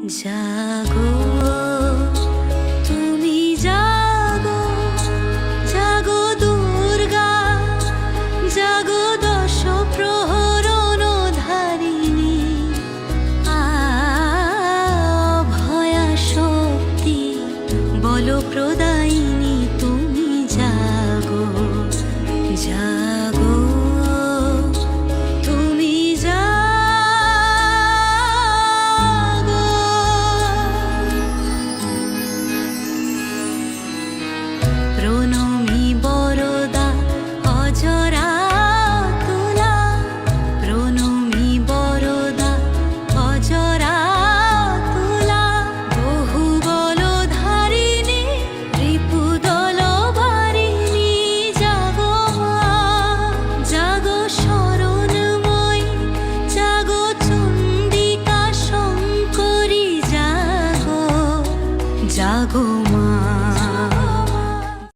জাগো তুমি জাগো, জাগো দুর্গা, জাগো দশ প্রহরণ ধারিণী, ভয়া শক্তি বল প্রদায়িনী, তুমি জাগো জাগো তুমি জাগো। প্রণমী বরদা অজরা তুলা, প্রণমী বরদা অজরা তুলা, বহু বল ধারিণী রিপুদল বারিণী, জাগো মা জাগো শরণময়ী, জাগো চণ্ডিকা শঙ্করী, জাগো জাগো মা।